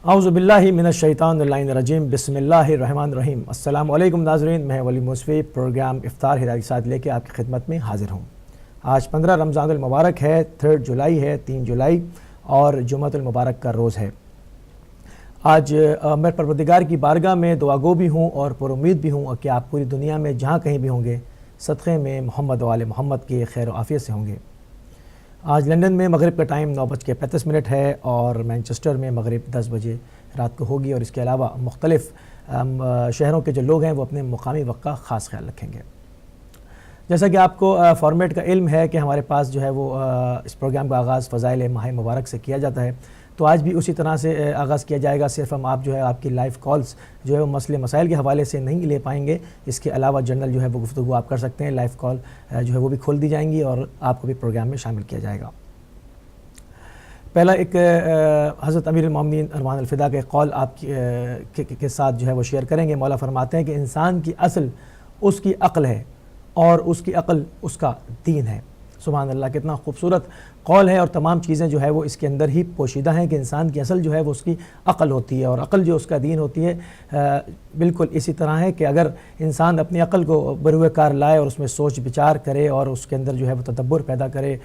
اعوذ باللہ من الشیطان الرجیم بسم اللہ الرحمن الرحیم۔ السلام علیکم ناظرین، میں ولی موسوی پروگرام افطار ہدایت کے ساتھ لے کے آپ کی خدمت میں حاضر ہوں۔ آج 15 رمضان المبارک ہے، 3 جولائی ہے، 3 جولائی اور جمعۃ المبارک کا روز ہے۔ آج میں پروردگار کی بارگاہ میں دعا گو بھی ہوں اور پر امید بھی ہوں کہ آپ پوری دنیا میں جہاں کہیں بھی ہوں گے صدقے میں محمد و آل محمد کے خیر و عافیت سے ہوں گے۔ آج لندن میں مغرب کا ٹائم 9:35 ہے اور مینچسٹر میں مغرب 10 بجے رات کو ہوگی، اور اس کے علاوہ مختلف شہروں کے جو لوگ ہیں وہ اپنے مقامی وقت کا خاص خیال رکھیں گے۔ جیسا کہ آپ کو فارمیٹ کا علم ہے کہ ہمارے پاس جو ہے وہ اس پروگرام کا آغاز فضائل ماہ مبارک سے کیا جاتا ہے، تو آج بھی اسی طرح سے آغاز کیا جائے گا۔ صرف ہم آپ جو ہے آپ کی لائیو کالز جو ہے وہ مسئلے مسائل کے حوالے سے نہیں لے پائیں گے، اس کے علاوہ جنرل جو ہے وہ گفتگو آپ کر سکتے ہیں۔ لائیو کال جو ہے وہ بھی کھول دی جائیں گی اور آپ کو بھی پروگرام میں شامل کیا جائے گا۔ پہلا ایک حضرت امیر المومنین ارمان الفدا کے قول آپ کے ساتھ جو ہے وہ شیئر کریں گے۔ مولا فرماتے ہیں کہ انسان کی اصل اس کی عقل ہے اور اس کی عقل اس کا دین ہے۔ سبحان اللہ، کتنا خوبصورت قول ہے، اور تمام چیزیں جو ہے وہ اس کے اندر ہی پوشیدہ ہیں کہ انسان کی اصل جو ہے وہ اس کی عقل ہوتی ہے، اور عقل جو اس کا دین ہوتی ہے۔ بالکل اسی طرح ہے کہ اگر انسان اپنی عقل کو بروئے کار لائے اور اس میں سوچ بچار کرے اور اس کے اندر جو ہے وہ تدبر پیدا کرے،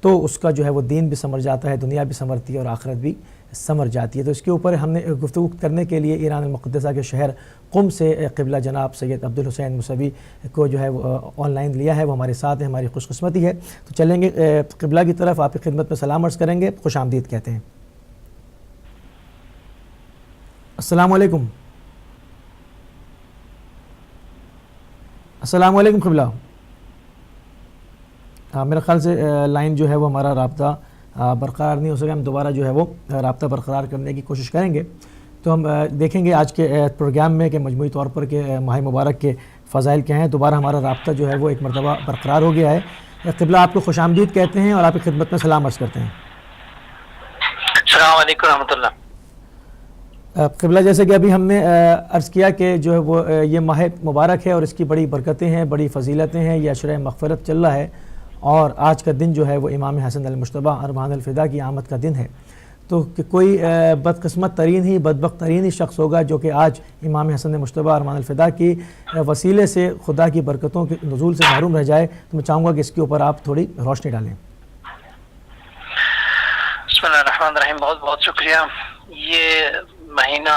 تو اس کا جو ہے وہ دین بھی سنور جاتا ہے، دنیا بھی سنورتی ہے اور آخرت بھی سنور جاتی ہے۔ تو اس کے اوپر ہم نے گفتگو کرنے کے لیے ایران المقدسہ کے شہر قم سے قبلہ جناب سید عبدالحسین موسوی کو جو ہے وہ آن لائن لیا ہے، وہ ہمارے ساتھ ہیں، ہماری خوش قسمتی ہے۔ تو چلیں گے قبلہ کی طرف، آپ کی خدمت میں سلام عرض کریں گے، خوش آمدید کہتے ہیں۔ السلام علیکم۔ السلام علیکم قبلہ۔ میرے خیال سے لائن جو ہے وہ ہمارا رابطہ برقرار نہیں ہو سکا، ہم دوبارہ جو ہے وہ رابطہ برقرار کرنے کی کوشش کریں گے۔ تو ہم دیکھیں گے آج کے پروگرام میں کہ مجموعی طور پر کہ ماہ مبارک کے فضائل کیا ہیں۔ دوبارہ ہمارا رابطہ جو ہے وہ ایک مرتبہ برقرار ہو گیا ہے۔ قبلہ آپ کو خوش آمدید کہتے ہیں اور آپ کی خدمت میں سلام عرض کرتے ہیں۔ السلام علیکم رحمۃ اللہ۔ قبلہ، جیسے کہ ابھی ہم نے عرض کیا کہ جو ہے وہ یہ ماہ مبارک ہے اور اس کی بڑی برکتیں ہیں، بڑی فضیلتیں ہیں، یہ عشرہ مغفرت چل رہا ہے، اور آج کا دن جو ہے وہ امام حسن المجتبی ارمان الفدا کی آمد کا دن ہے۔ تو کہ کوئی بدقسمت ترین ہی بدبخت ترین ہی شخص ہوگا جو کہ آج امام حسن مجتبی ارمان الفدا کی وسیلے سے خدا کی برکتوں کے نزول سے محروم رہ جائے۔ تو میں چاہوں گا کہ اس کے اوپر آپ تھوڑی روشنی ڈالیں۔ بسم اللہ الرحمن الرحیم۔ بہت بہت شکریہ۔ یہ مہینہ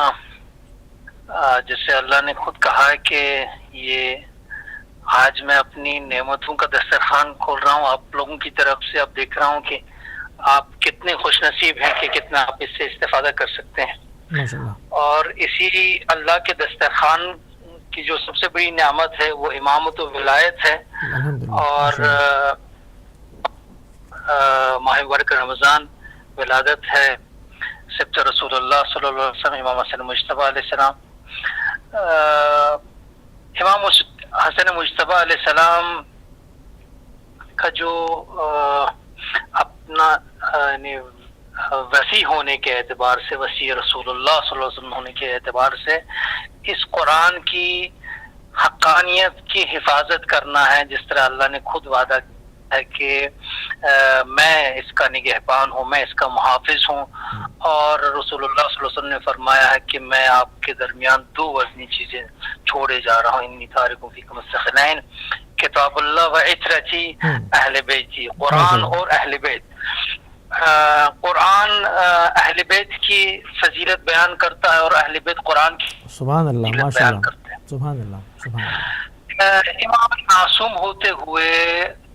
جیسے اللہ نے خود کہا ہے کہ یہ آج میں اپنی نعمتوں کا دسترخوان کھول رہا ہوں آپ لوگوں کی طرف سے، اب دیکھ رہا ہوں کہ آپ کتنے خوش نصیب ہیں کہ کتنا آپ اس سے استفادہ کر سکتے ہیں۔ ماشاءاللہ۔ اور اسی اللہ کے دسترخوان کی جو سب سے بڑی نعمت ہے وہ امامت و ولایت ہے، اور ماہ مبارک رمضان ولادت ہے سبط رسول اللہ صلی اللہ علیہ وسلم امام حسن مجتبی علیہ السلام۔ امام حسن مجتبی علیہ السلام کا جو اپنا یعنی وسیع ہونے کے اعتبار سے، وسیع رسول اللہ صلی اللہ علیہ وسلم ہونے کے اعتبار سے، اس قرآن کی حقانیت کی حفاظت کرنا ہے، جس طرح اللہ نے خود وعدہ ہے کہ میں اس کا نگہبان ہوں، میں اس کا محافظ ہوں، اور رسول اللہ صلی اللہ علیہ وسلم نے فرمایا ہے کہ میں آپ کے درمیان 2 وزنی چیزیں چھوڑے جا رہا ہوں، انی تارک فیکم الثقلین، کتاب اللہ و عترتی اہل بیتی، قرآن اور اہل بیت۔ قرآن اہل بیت کی فضیلت بیان کرتا ہے اور اہل بیت قرآن کی سبحان اللہ، فضیلت بیان کرتے ہیں۔ سبحان اللہ، سبحان اللہ۔ امام معصوم ہوتے ہوئے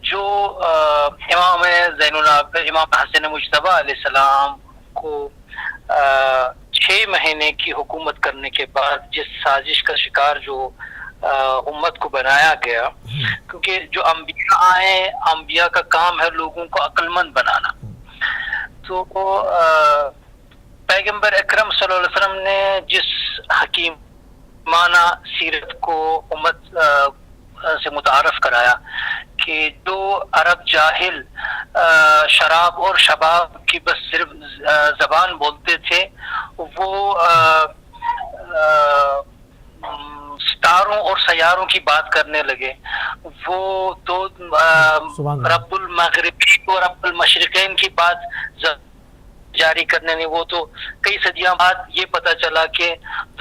جو امام زین العابدین امام حسن مجتبی علیہ السلام کو 6 مہینے کی حکومت کرنے کے بعد جس سازش کا شکار جو امت کو بنایا گیا، کیونکہ جو انبیاء آئے، انبیاء کا کام ہے لوگوں کو عقل مند بنانا، تو پیغمبر اکرم صلی اللہ علیہ وسلم نے جس حکیمانہ سیرت کو امت سے متعارف کرایا کہ جو عرب جاہل شراب اور شباب کی بس صرف زبان بولتے تھے، وہ ستاروں اور سیاروں کی بات کرنے لگے، وہ تو رب المغربین اور رب المشرقین کی بات جاری کرنے نہیں، وہ تو کئی صدیاں بعد یہ پتہ چلا کہ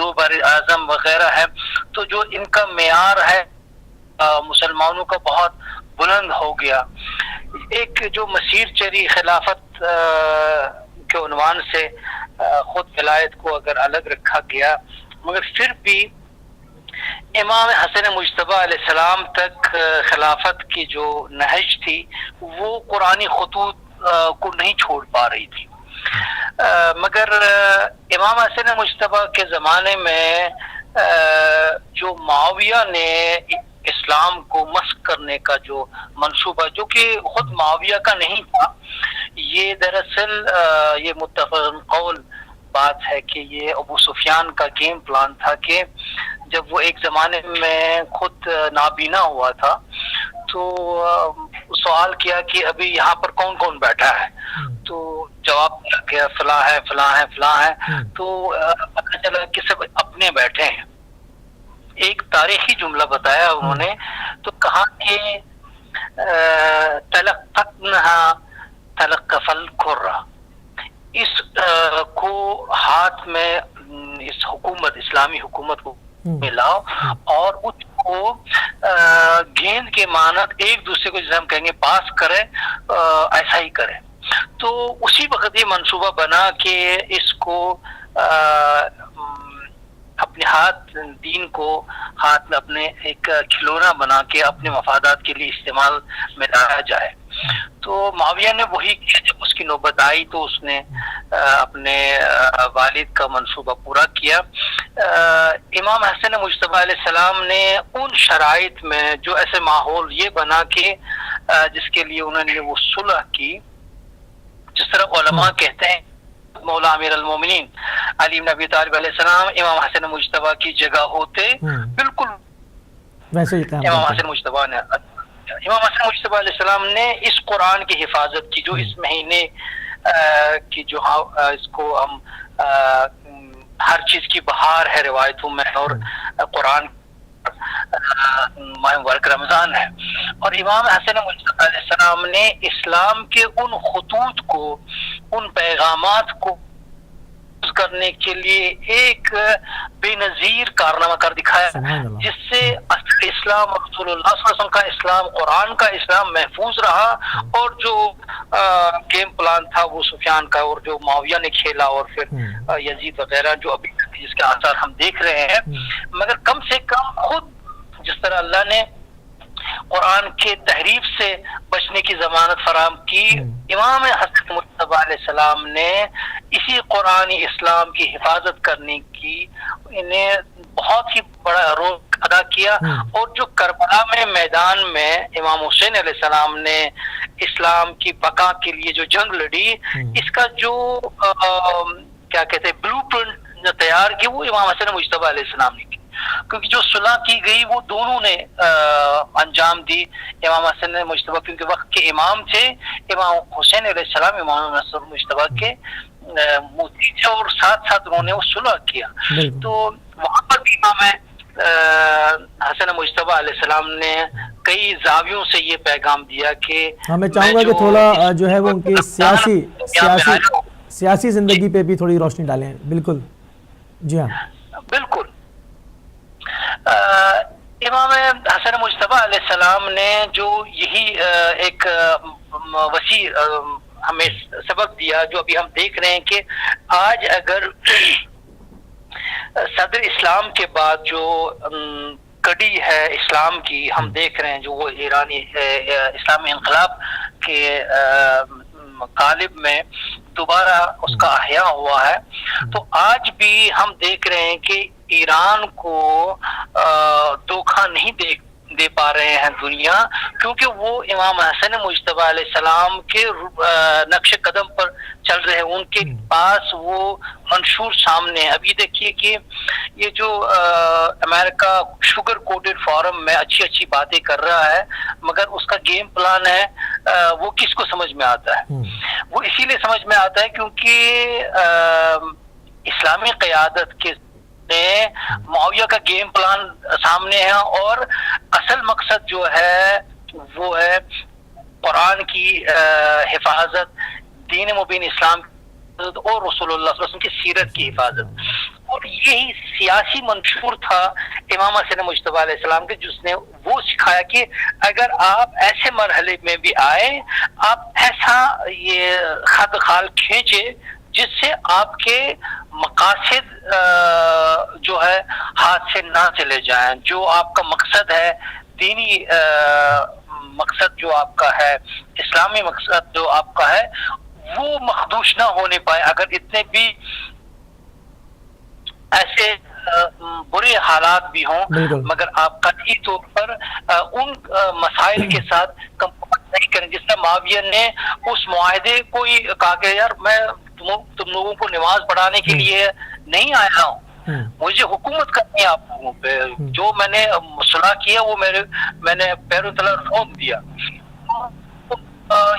2 بر اعظم وغیرہ ہے. تو جو ان کا معیار ہے مسلمانوں کا بہت بلند ہو گیا. ایک جو مسیر چری خلافت کے عنوان سے خود ولایت کو اگر الگ رکھا گیا، مگر پھر بھی امام حسن مجتبی علیہ السلام تک خلافت کی جو نہج تھی وہ قرآنی خطوط کو نہیں چھوڑ پا رہی تھی. مگر امام حسن مجتبی کے زمانے میں جو معاویہ نے اسلام کو مسخ کرنے کا جو منصوبہ، جو کہ خود معاویہ کا نہیں تھا، یہ دراصل یہ متفق قول بات ہے کہ یہ ابو سفیان کا گیم پلان تھا کہ جب وہ ایک زمانے میں خود نابینا ہوا تھا تو سوال کیا کہ ابھی یہاں پر کون کون بیٹھا ہے، تو جواب دیا گیا فلاں ہے فلاں ہے فلاں ہے. تو پتہ چلا کہ سب اپنے بیٹھے ہیں. ایک تاریخی جملہ بتایا انہوں نے، تو کہا کہ تلقتنها تلقف القرى، اس کو ہاتھ میں اس حکومت اسلامی حکومت کو ملاؤ اور اس کو گیند کے مانند ایک دوسرے کو جسے ہم کہیں گے پاس کرے، ایسا ہی کرے. تو اسی وقت یہ منصوبہ بنا کہ اس کو اپنے ہاتھ دین کو ہاتھ میں اپنے ایک کھلونا بنا کے اپنے مفادات کے لیے استعمال میں لایا جائے. تو معاویہ نے وہی کیا. جب اس کی نوبت آئی تو اس نے اپنے والد کا منصوبہ پورا کیا. امام حسن مجتبی علیہ السلام نے ان شرائط میں جو ایسے ماحول یہ بنا کہ جس کے لیے انہوں نے وہ صلح کی، جس طرح علماء کہتے ہیں مولا امیر المومنین علی بن ابی طالب علیہ السلام امام حسن مجتبی کی جگہ ہوتے، بالکل ویسے ہی امام حسن مجتبی علیہ السلام نے اس قرآن کی حفاظت کی، جو اس مہینے کی جو اس کو ہم ہر چیز کی بہار ہے روایتوں میں، اور قرآن ماہ مبارک رمضان ہے. اور امام حسن مجتبی علیہ السلام نے اسلام کے ان خطوط کو، ان پیغامات کو کرنے کے لیے ایک بے نظیر کارنامہ کر دکھایا، جس سے اصل اسلام رسول اللہ صلی اللہ علیہ وسلم کا اسلام، قرآن کا اسلام محفوظ رہا. اور جو گیم پلان تھا وہ سفیان کا اور جو معاویہ نے کھیلا اور پھر یزید وغیرہ جو ابھی جس کے آثار ہم دیکھ رہے ہیں، مگر کم سے کم خود جس طرح اللہ نے قرآن کے تحریف سے بچنے کی ضمانت فراہم کی، امام حسن مجتبی علیہ السلام نے اسی قرآن اسلام کی حفاظت کرنے کی انہیں بہت ہی بڑا رول ادا کیا. اور جو کربلا میں میدان میں امام حسین علیہ السلام نے اسلام کی بقا کے لیے جو جنگ لڑی، اس کا جو کیا کہتے ہیں بلو پرنٹ تیار کی، وہ امام حسن مجتبی علیہ السلام نے کی. کیونکہ جو صلح کی گئی وہ دونوں نے انجام دی. امام حسن مجتبی کیونکہ وقت کے امام تھے، امام حسین علیہ السلام امام حسن مجتبی کے موتی تھے، اور ساتھ ساتھ انہوں نے وہ صلح کیا. تو وہاں پر بھی امام حسن مجتبی علیہ السلام نے کئی زاویوں سے یہ پیغام دیا کہ میں چاہوں گا کہ تھوڑا جو ہے وہ ان کی سیاسی زندگی پہ بھی تھوڑی روشنی ڈالیں. بالکل جی ہاں بالکل. امام حسن مجتبی علیہ السلام نے جو یہی ایک وسیع ہمیں سبق دیا، جو ابھی ہم دیکھ رہے ہیں کہ آج اگر صدر اسلام کے بعد جو کڑی ہے اسلام کی ہم دیکھ رہے ہیں، جو وہ ایرانی اسلامی انقلاب کے قالب میں دوبارہ اس کا احیاء ہوا ہے، تو آج بھی ہم دیکھ رہے ہیں کہ ایران کو دھوکہ نہیں دے پا رہے ہیں دنیا، کیونکہ وہ امام حسن مجتبی علیہ السلام کے نقش قدم پر چل رہے ہیں. ان کے پاس وہ منشور سامنے ہے. ابھی دیکھیے کہ یہ جو امریکہ شوگر کوٹڈ فارم میں اچھی باتیں کر رہا ہے، مگر اس کا گیم پلان ہے وہ کس کو سمجھ میں آتا ہے؟ وہ اسی لیے سمجھ میں آتا ہے کیونکہ اسلامی قیادت کے معاویہ کا گیم پلان سامنے ہے، اور اصل مقصد جو ہے وہ ہے قرآن کی حفاظت، دین مبین اسلام حفاظت اور رسول اللہ صلی اللہ علیہ وسلم کی سیرت کی حفاظت. اور یہی سیاسی منشور تھا امام حسین مجتبی علیہ السلام کے، جس نے وہ سکھایا کہ اگر آپ ایسے مرحلے میں بھی آئے، آپ ایسا یہ خط خال کھینچے جس سے آپ کے مقاصد جو ہے ہاتھ سے نہ چلے جائیں، جو آپ کا مقصد ہے دینی مقصد جو آپ کا ہے، اسلامی مقصد جو آپ کا ہے، وہ مخدوش نہ ہونے پائے. اگر اتنے بھی ایسے برے حالات بھی ہوں، مگر آپ قطعی طور پر ان مسائل کے ساتھ کمپرومائز نہیں کریں. جس طرح معاویہ نے اس معاہدے کو ہی کہا کہ یار میں تم لوگوں کو نماز پڑھانے کے لیے نہیں آیا ہوں، مجھے حکومت کرنی ہے آپ لوگوں پہ، جو میں نے صلح کیا وہ میں نے پیروں تلے رونق دیا.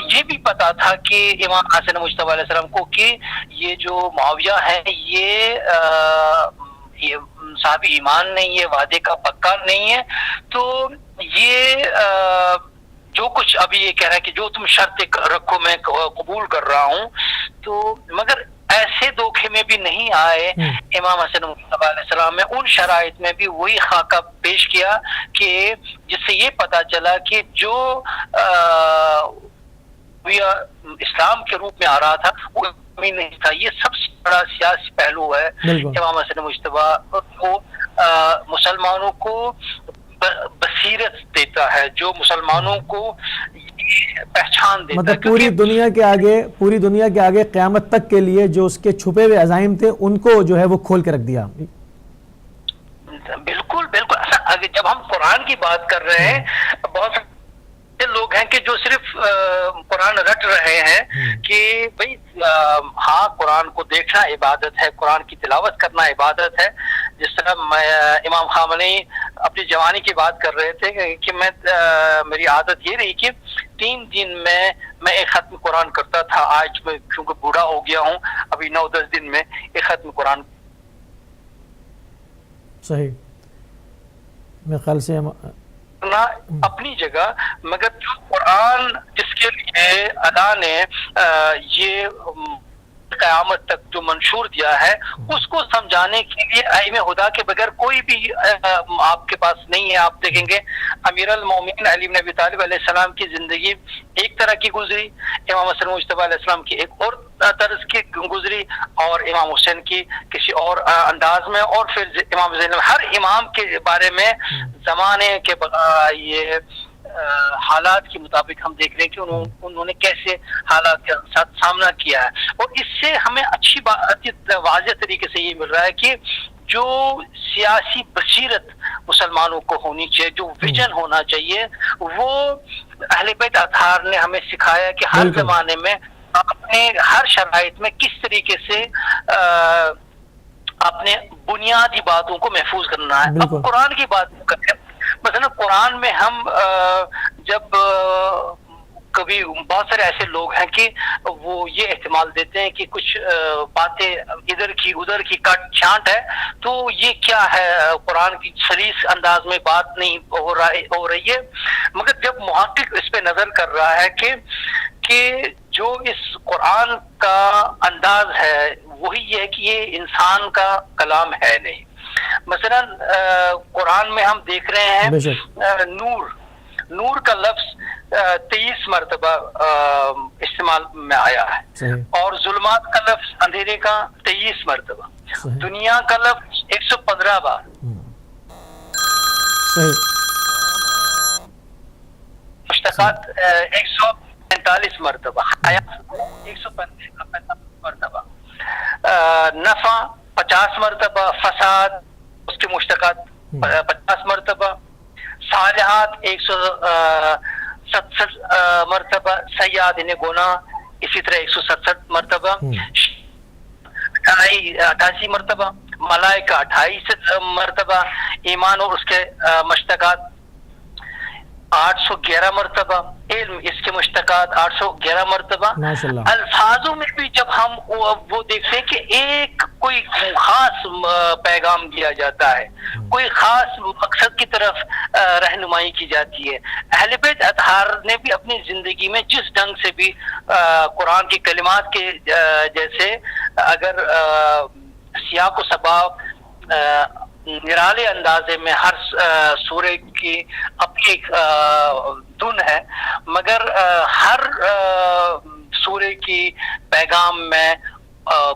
یہ بھی پتا تھا کہ امام حسن مجتبی علیہ السلام کو کہ یہ جو معاویہ ہے یہ صاحب ایمان نہیں ہے، وعدے کا پکا نہیں ہے، تو یہ جو کچھ ابھی یہ کہہ رہا ہے کہ جو تم شرط رکھو میں قبول کر رہا ہوں. تو مگر ایسے دھوکے میں بھی نہیں آئے. امام حسن مجتبی علیہ السلام نے ان شرائط میں بھی وہی خاکہ پیش کیا کہ جس سے یہ پتا چلا کہ جو اسلام کے روپ میں آ رہا تھا وہ نہیں تھا. یہ سب سے بڑا سیاسی پہلو ہے امام حسن مجتبی کو مسلمانوں کو بصیرت دیتا ہے، جو مسلمانوں کو پہچان دیتا ہے. مطلب پوری دنیا کے آگے قیامت تک کے لیے جو اس کے چھپے ہوئے عزائم تھے ان کو جو ہے وہ کھول کے رکھ دیا. بالکل بالکل. جب ہم قرآن کی بات کر رہے ہیں، بہت سے لوگ ہیں کہ جو صرف قرآن رٹ رہے ہیں کہ بھئی ہاں قرآن کو دیکھنا عبادت ہے، قرآن کی تلاوت کرنا عبادت ہے. جس طرح امام خامنئی اپنی جوانی کی بات کر رہے تھے کہ میری عادت یہ رہی کہ 3 دن میں ایک ختم قرآن کرتا تھا. آج میں کیونکہ بوڑھا ہو گیا ہوں، ابھی 9-10 دن میں ایک ختم قرآن. صحیح. میں خیال سے اپنی جگہ، مگر جو قرآن جس کے لیے اللہ نے یہ قیامت تک جو منشور دیا ہے اس کو سمجھانے کے لیے ائمہ خدا کے بغیر کوئی بھی آپ کے پاس نہیں ہے. آپ دیکھیں گے امیر المومنین علی بن ابی طالب علیہ السلام کی زندگی ایک طرح کی گزری، امام حسن مجتبی علیہ السلام کی ایک اور طرز کی گزری، اور امام حسین کی کسی اور انداز میں، اور پھر امام زین. ہر امام کے بارے میں زمانے کے یہ حالات کے مطابق ہم دیکھ رہے ہیں کہ انہوں نے کیسے حالات کے ساتھ سامنا کیا ہے. اور اس سے ہمیں اچھی واضح طریقے سے یہ مل رہا ہے کہ جو سیاسی بصیرت مسلمانوں کو ہونی چاہیے، جو ویژن ہونا چاہیے، وہ اہل بیت اطہار نے ہمیں سکھایا کہ ہر زمانے میں اپنے ہر شرائط میں کس طریقے سے اپنے بنیادی باتوں کو محفوظ کرنا ہے. اب قرآن کی بات کریں، مثلا قرآن میں ہم جب کبھی بہت سارے ایسے لوگ ہیں کہ وہ یہ احتمال دیتے ہیں کہ کچھ باتیں ادھر کی ادھر کی کٹ چھانٹ ہے، تو یہ کیا ہے، قرآن کی سلیس انداز میں بات نہیں ہو رہی ہے. مگر جب محقق اس پہ نظر کر رہا ہے کہ جو اس قرآن کا انداز ہے وہی یہ ہے کہ یہ انسان کا کلام ہے نہیں. مثلا قرآن میں ہم دیکھ رہے ہیں نور کا لفظ 23 مرتبہ استعمال میں آیا ہے، اور ظلمات کا لفظ اندھیرے کا 23 مرتبہ، دنیا کا لفظ 115 بار، مشتقات 145 مرتبہ، حیات 145 مرتبہ، نفع 50 مرتبہ، فساد اس کے مشتقات 50 مرتبہ، صالحات 167 مرتبہ، سیئات یعنی گناہ اسی طرح 167 مرتبہ، 88 مرتبہ، ملائکہ 28 مرتبہ، ایمان اور اس کے مشتقات 811 مرتبہ، علم اس کے مشتقات 811 مرتبہ. الفاظوں میں بھی جب ہم وہ دیکھتے ہیں کہ ایک کوئی خاص پیغام دیا جاتا ہے کوئی خاص مقصد کی طرف رہنمائی کی جاتی ہے. اہل بیت اطہار نے بھی اپنی زندگی میں جس ڈھنگ سے بھی قرآن کی کلمات کے جیسے اگر سیاق و سباق نرالے اندازے میں ہر سورے کی اپنی دھن ہے، مگر ہر سورے کی پیغام میں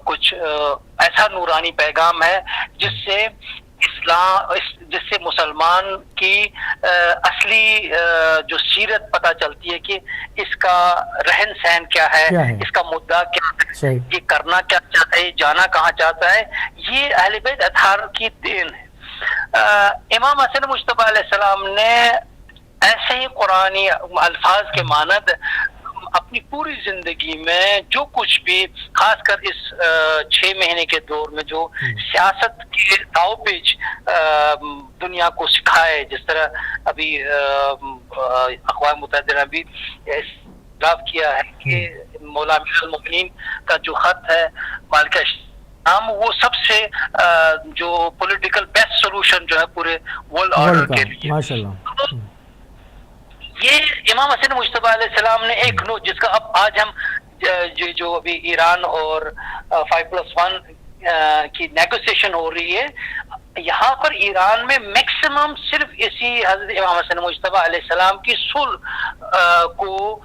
کچھ ایسا نورانی پیغام ہے جس سے مسلمان کی اصلی جو سیرت پتہ چلتی ہے کہ اس کا رہن سہن کیا ہے، اس کا مدعا کیا ہے، یہ کرنا کیا چاہتا ہے، جانا کہاں چاہتا ہے. یہ اہل بیت اطہار کی دین ہے. امام حسن مجتبی علیہ السلام نے ایسے ہی قرآنی الفاظ کے مانند اپنی پوری زندگی میں جو کچھ بھی خاص کر اس 6 مہینے کے دور میں جو سیاست کے داؤ پیچ دنیا کو سکھائے، جس طرح ابھی اقوام متحدہ نے بھی اعتراف کیا ہے کہ مولا امیر المؤمنین کا جو خط ہے مالکہ وہ سب سے جو پولیٹیکل بیسٹ سولوشن جو ہے پورے ورلڈ آرڈر کے لیے. ماشاءاللہ. یہ امام حسن مجتبی علیہ السلام نے ایک نوٹ جس کا اب آج ہم جو ابھی ایران اور 5+1 کی نیگوسیشن ہو رہی ہے، یہاں پر ایران میں میکسیمم صرف اسی حضرت امام حسن مجتبی علیہ السلام کی صلح کو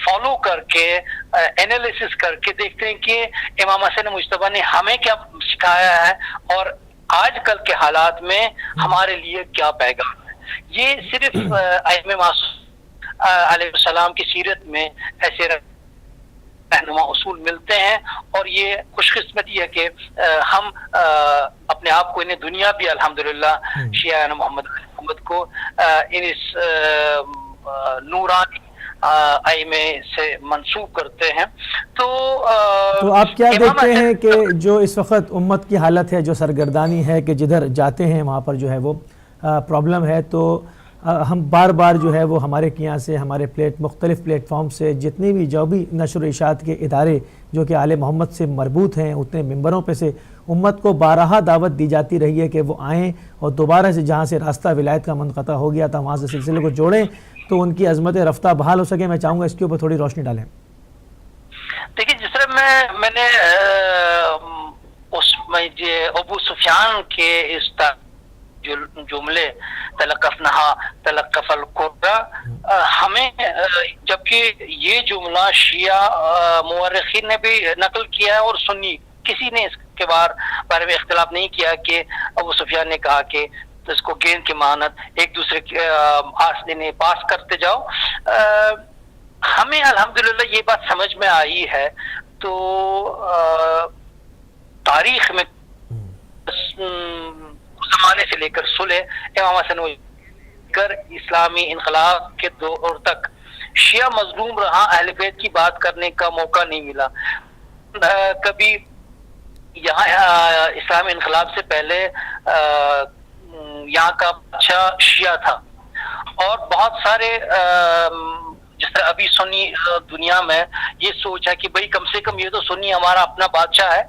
فالو کر کے انالیسس کر کے دیکھتے ہیں کہ امام حسن مجتبی نے ہمیں کیا سکھایا ہے اور آج کل کے حالات میں ہمارے لیے کیا پیغام ہے. یہ صرف ائمہ معصوم علیہ السلام کی سیرت میں ایسے رہنما اصول ملتے ہیں، اور یہ خوش قسمتی ہے کہ ہم اپنے آپ کو انہیں دنیا بھی الحمدللہ شیعہ محمد کو اس نورانی ائمے سے منسوب کرتے ہیں. تو آپ کیا دیکھتے ہیں کہ جو اس وقت امت کی حالت ہے، جو سرگردانی ہے کہ جدھر جاتے ہیں وہاں پر جو ہے وہ پرابلم ہے، تو ہم بار بار جو ہے وہ ہمارے یہاں سے ہمارے مختلف پلیٹ فارم سے جتنی بھی جو بھی نشر و اشاعت کے ادارے جو کہ آل محمد سے مربوط ہیں، اتنے ممبروں پہ سے امت کو بارہا دعوت دی جاتی رہی ہے کہ وہ آئیں اور دوبارہ سے جہاں سے راستہ ولایت کا منقطع ہو گیا تھا وہاں سے سلسلے کو جوڑیں تو ان کی عظمت رفتہ بحال ہو سکے. میں چاہوں گا اس کے اوپر تھوڑی روشنی ڈالیں. دیکھیے، جس طرح میں نے اس میں ابو سفیان کے اس جملے تلقف القرہ، ہمیں جبکہ یہ جملہ شیعہ مورخین نے بھی نقل کیا ہے اور سنی کسی نے اس کے بارے میں اختلاف نہیں کیا کہ ابو سفیان نے کہا کہ اس کو گیند کی مانند ایک دوسرے کے پاس کرتے جاؤ. ہمیں الحمدللہ یہ بات سمجھ میں آئی ہے. تو تاریخ میں زمانے سے لے کر صلح امام حسن کر اسلامی انقلاب کے دور تک شیعہ مظلوم رہا، اہل بیت کی بات کرنے کا موقع نہیں ملا. کبھی یہاں اسلامی انقلاب سے پہلے یہاں کا بادشاہ شیعہ تھا، اور بہت سارے جس طرح ابھی سنی دنیا میں یہ سوچ ہے کہ بھئی کم سے کم یہ تو سنی ہمارا اپنا بادشاہ ہے،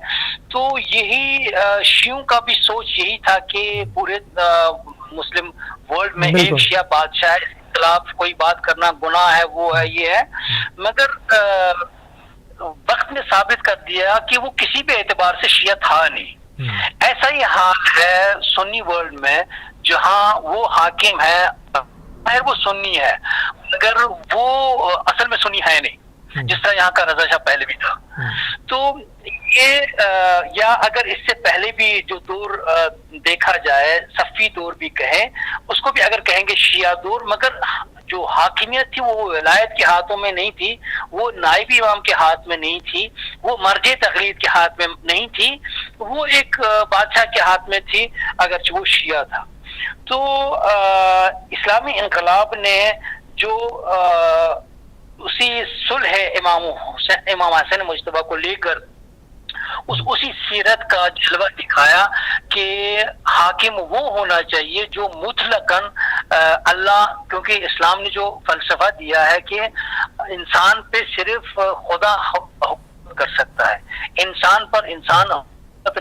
تو یہی شیعوں کا بھی سوچ یہی تھا کہ پورے مسلم ورلڈ میں ایک شیعہ بادشاہ ہے، اس کے خلاف کوئی بات کرنا گناہ ہے، وہ ہے، یہ ہے. مگر وقت نے ثابت کر دیا کہ وہ کسی بھی اعتبار سے شیعہ تھا نہیں. ایسا ہی حال ہے سنی ورلڈ میں، جہاں وہ حاکم ہے وہ سنی ہے مگر وہ اصل میں سنی ہے نہیں، جس طرح یہاں کا رضا شاہ پہلے بھی تھا. تو یہ یا اگر اس سے پہلے بھی جو دور دیکھا جائے، صفی دور بھی کہیں، اس کو بھی اگر کہیں گے شیعہ دور، مگر جو حاکمیت تھی وہ ولایت کے ہاتھوں میں نہیں تھی، وہ نائب امام کے ہاتھ میں نہیں تھی، وہ مرجع تقلید کے ہاتھ میں نہیں تھی، وہ ایک بادشاہ کے ہاتھ میں تھی، اگرچہ وہ شیعہ تھا. تو اسلامی انقلاب نے جو اسی صلح امام حسن مجتبی کو لے کر اسی سیرت کا جلوہ دکھایا کہ حاکم وہ ہونا چاہیے جو مطلقاً اللہ، کیونکہ اسلام نے جو فلسفہ دیا ہے کہ انسان پہ صرف خدا حکم کر سکتا ہے، انسان پر انسان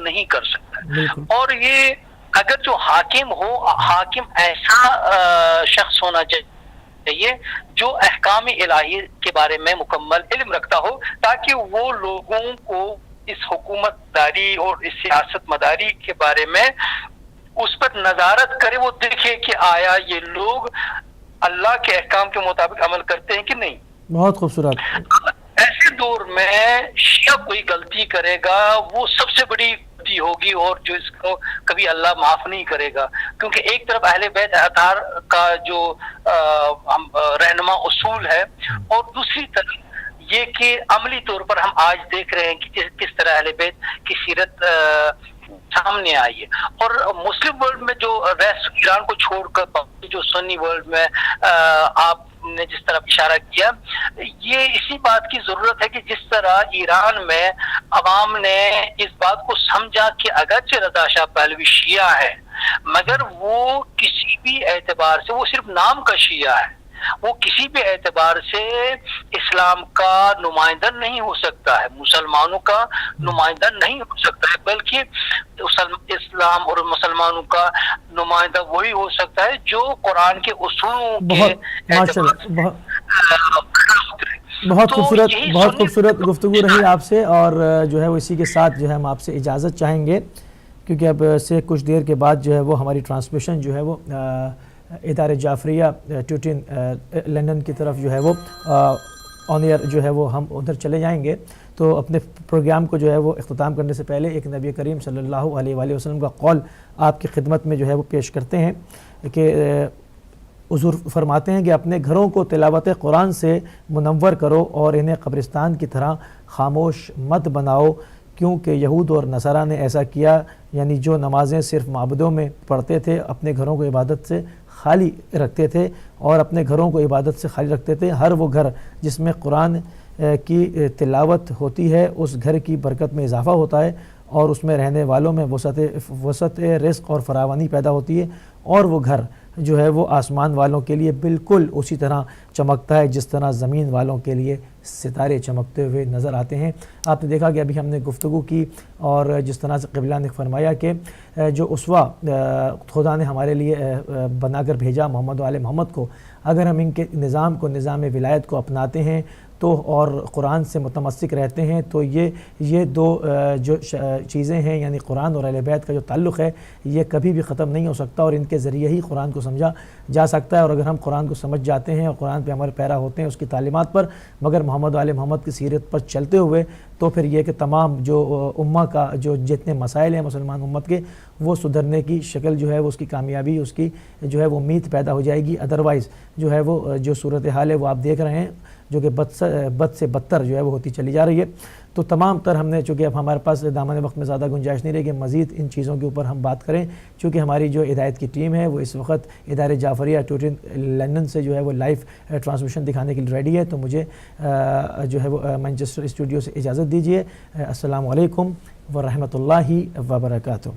نہیں کر سکتا. بالکل. اور یہ اگر جو حاکم ہو، حاکم ایسا شخص ہونا چاہیے جو احکام الہی کے بارے میں مکمل علم رکھتا ہو، تاکہ وہ لوگوں کو اس حکومت داری اور اس سیاست مداری کے بارے میں اس پر نظارت کرے، وہ دیکھے کہ آیا یہ لوگ اللہ کے احکام کے مطابق عمل کرتے ہیں کہ نہیں. بہت خوبصورت. ایسے دور میں شیعہ کوئی غلطی کرے گا وہ سب سے بڑی غلطی ہوگی، اور جو اس کو کبھی اللہ معاف نہیں کرے گا، کیونکہ ایک طرف اہل بیت اطہار کا جو رہنما اصول ہے، اور دوسری طرف یہ کہ عملی طور پر ہم آج دیکھ رہے ہیں کہ کس طرح اہل بیت کی سیرت سامنے آئی ہے. اور مسلم ورلڈ میں جو ایران کو چھوڑ کر جو سنی ورلڈ میں آپ نے جس طرح اشارہ کیا، یہ اسی بات کی ضرورت ہے کہ جس طرح ایران میں عوام نے اس بات کو سمجھا کہ اگرچہ رضا شاہ پہلوی شیعہ ہے مگر وہ کسی بھی اعتبار سے، وہ صرف نام کا شیعہ ہے، وہ کسی بھی اعتبار سے اسلام کا نمائندہ نہیں ہو سکتا ہے، مسلمانوں کا نمائندہ نہیں ہو سکتا ہے، بلکہ اسلام اور مسلمانوں کا نمائندہ وہی ہو سکتا ہے جو قرآن کے اصولوں کے بہت خوبصورت گفتگو رہی آپ سے، اور جو ہے وہ اسی کے ساتھ جو ہے ہم آپ سے اجازت چاہیں گے، کیونکہ اب سے کچھ دیر کے بعد جو ہے وہ ہماری ٹرانسمیشن جو ہے وہ ادارے جعفریہ ٹوٹن لندن کی طرف جو ہے وہ آن ایئر جو ہے وہ ہم ادھر چلے جائیں گے. تو اپنے پروگرام کو جو ہے وہ اختتام کرنے سے پہلے ایک نبی کریم صلی اللہ علیہ وآلہ وسلم کا قول آپ کی خدمت میں جو ہے وہ پیش کرتے ہیں کہ حضور فرماتے ہیں کہ اپنے گھروں کو تلاوت قرآن سے منور کرو اور انہیں قبرستان کی طرح خاموش مت بناؤ، کیونکہ یہود اور نصارہ نے ایسا کیا، یعنی جو نمازیں صرف معبدوں میں پڑھتے تھے اپنے گھروں کو عبادت سے خالی رکھتے تھے، اور اپنے گھروں کو عبادت سے خالی رکھتے تھے. ہر وہ گھر جس میں قرآن کی تلاوت ہوتی ہے اس گھر کی برکت میں اضافہ ہوتا ہے، اور اس میں رہنے والوں میں وسعت رزق اور فراوانی پیدا ہوتی ہے، اور وہ گھر جو ہے وہ آسمان والوں کے لیے بالکل اسی طرح چمکتا ہے جس طرح زمین والوں کے لیے ستارے چمکتے ہوئے نظر آتے ہیں. آپ نے دیکھا کہ ابھی ہم نے گفتگو کی، اور جس طرح سے قبلہ نے فرمایا کہ جو اسوہ خدا نے ہمارے لیے بنا کر بھیجا محمد و آل محمد کو، اگر ہم ان کے نظام کو، نظام ولایت کو اپناتے ہیں تو اور قرآن سے متمسک رہتے ہیں، تو یہ دو جو چیزیں ہیں، یعنی قرآن اور اہل بیت کا جو تعلق ہے یہ کبھی بھی ختم نہیں ہو سکتا، اور ان کے ذریعے ہی قرآن کو سمجھا جا سکتا ہے. اور اگر ہم قرآن کو سمجھ جاتے ہیں اور قرآن پہ عمل پیرا ہوتے ہیں اس کی تعلیمات پر، مگر محمد و آل محمد کی سیرت پر چلتے ہوئے، تو پھر یہ کہ تمام جو امہ کا جو جتنے مسائل ہیں مسلمان امت کے، وہ سدھرنے کی شکل جو ہے وہ اس کی کامیابی، اس کی جو ہے وہ امید پیدا ہو جائے گی. ادروائز جو ہے وہ جو صورتحال ہے وہ آپ دیکھ رہے ہیں جو کہ بد سے بدتر جو ہے وہ ہوتی چلی جا رہی ہے. تو تمام تر ہم نے، چونکہ اب ہمارے پاس دامن وقت میں زیادہ گنجائش نہیں رہے کہ مزید ان چیزوں کے اوپر ہم بات کریں، چونکہ ہماری جو ہدایت کی ٹیم ہے وہ اس وقت ادارے جعفریہ ٹوٹن لندن سے جو ہے وہ لائیو ٹرانسمیشن دکھانے کے لیے ریڈی ہے. تو مجھے جو ہے وہ مانچسٹر اسٹوڈیو سے اجازت دیجیے. السلام علیکم ورحمۃ اللہ وبرکاتہ.